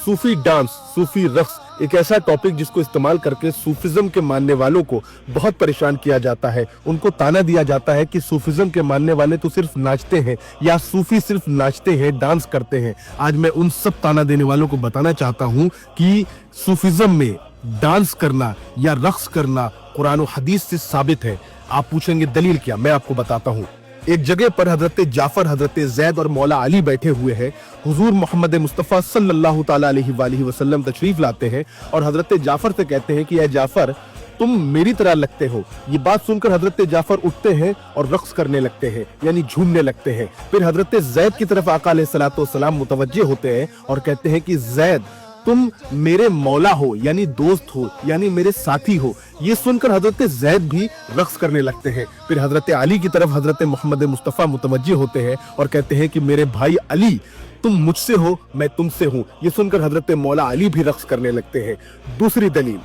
सूफी dance, सूफी रक्स एक ऐसा topic जिसको इस्तेमाल करके सूफिज्म के मानने वालों को बहुत परेशान किया जाता है। उनको ताना दिया जाता है कि सूफिज्म के मानने वाले तो सिर्फ नाचते हैं या सूफी सिर्फ नाचते हैं, डांस करते हैं। आज मैं उन सब ताना देने वालों को बताना चाहता हूं कि सूफिज्म में डांस करना या रक्स करना कुरान और हदीस से साबित है। आप पूछेंगे दलील क्या, मैं आपको बताता हूं। एक जगह पर हजरत जाफर, हजरत जैद और मौला अली बैठे हुए हैं। हुजूर मोहम्मद मुस्तफ़ा सल्लल्लाहु ताला अलैहि वसल्लम तशरीफ लाते हैं और हजरत जाफर से कहते हैं कि ऐ जाफर, तुम मेरी तरह लगते हो। ये बात सुनकर हजरत जाफर उठते हैं और रक्स करने लगते हैं, यानी झूमने लगते हैं। फिर हजरत जैद की तरफ आका अलैहिस्सलातु वस्सलाम मुतवज्जे होते हैं और कहते हैं कि जैद, तुम मेरे मौला हो, यानी दोस्त हो, यानी मेरे साथी हो। ये सुनकर हजरत जैद भी रक्स करने लगते हैं। फिर हजरत अली की तरफ हजरत मोहम्मद मुस्तफ़ा मुतवज्जे होते हैं और कहते हैं कि मेरे भाई अली, तुम मुझसे हो, मैं तुमसे हूं। ये सुनकर हजरत मौला अली भी रक्स करने लगते हैं। दूसरी दलील,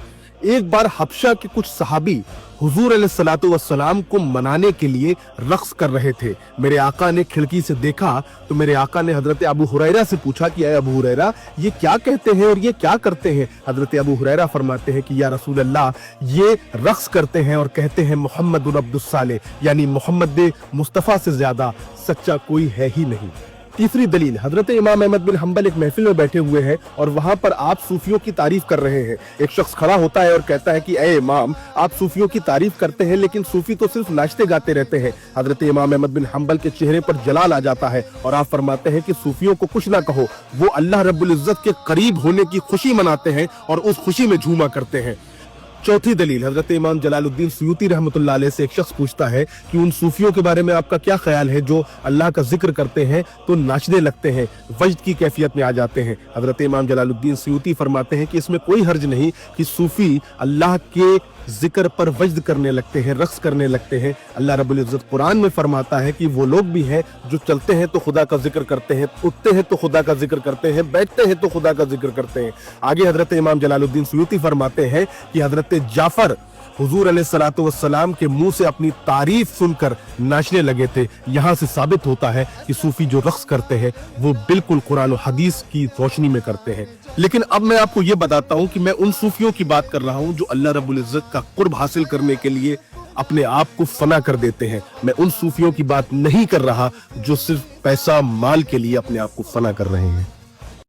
एक बार हबशा के कुछ सहाबी हुजूर अलैहिस्सलातु वस्सलाम को मनाने के लिए रक्स कर रहे थे। मेरे आका ने खिड़की से देखा तो मेरे आका ने हजरत अबू हुरैरा से पूछा कि ऐ अबू हुरैरा, ये क्या कहते हैं और ये क्या करते हैं? हजरत अबू हुरैरा फरमाते हैं कि या रसूल अल्लाह, ये रक्स करते हैं और कहते हैं मोहम्मद अब्दुस सालेह, यानी मोहम्मद मुस्तफ़ा से ज्यादा सच्चा कोई है ही नहीं। तीसरी दलील, हजरत इमाम अहमद बिन हंबल एक महफिल में बैठे हुए हैं और वहां पर आप सूफियों की तारीफ कर रहे हैं। एक शख्स खड़ा होता है और कहता है कि ऐ इमाम, आप सूफियों की तारीफ करते हैं लेकिन सूफी तो सिर्फ नाचते गाते रहते हैं। हजरत इमाम अहमद बिन हंबल के चेहरे पर जलाल आ जाता है और आप फरमाते हैं कि सूफियों को कुछ ना कहो, वो अल्लाह रब्बुल इज्जत के करीब होने की खुशी मनाते हैं और उस खुशी में झूमा करते हैं। चौथी दलील, हजरत इमाम जलालुद्दीन सुयूती रहमतुल्लाह अलैह से एक शख्स पूछता है कि उन सूफियों के बारे में आपका क्या ख्याल है जो अल्लाह का जिक्र करते हैं तो नाचने लगते हैं, वज्द की कैफियत में आ जाते हैं। हजरत इमाम जलालुद्दीन सुयूती फरमाते हैं कि इसमें कोई हर्ज नहीं कि सूफी अल्लाह के जिक्र पर वज्द करने लगते हैं, रक्स करने लगते हैं। अल्लाह रब्बुल इज्जत कुरान में फरमाता है कि वो लोग भी हैं जो चलते हैं तो खुदा का जिक्र करते हैं, उठते हैं तो खुदा का जिक्र करते हैं, बैठते हैं तो खुदा का जिक्र करते हैं। आगे हजरत इमाम जलालुद्दीन सुयूती फरमाते हैं कि हजरत जाफर हुजूर अलैहिस्सलातु वस्सलाम के मुंह से अपनी तारीफ सुनकर नाचने लगे थे। यहाँ से साबित होता है कि सूफी जो रक्स करते हैं वो बिल्कुल कुरान और हदीस की रोशनी में करते हैं। लेकिन अब मैं आपको ये बताता हूँ कि मैं उन सूफियों की बात कर रहा हूँ जो अल्लाह रब्बुल इज्जत का कुर्ब हासिल करने के लिए अपने आप को फना कर देते हैं। मैं उन सूफियों की बात नहीं कर रहा जो सिर्फ पैसा माल के लिए अपने आप को फना कर रहे हैं।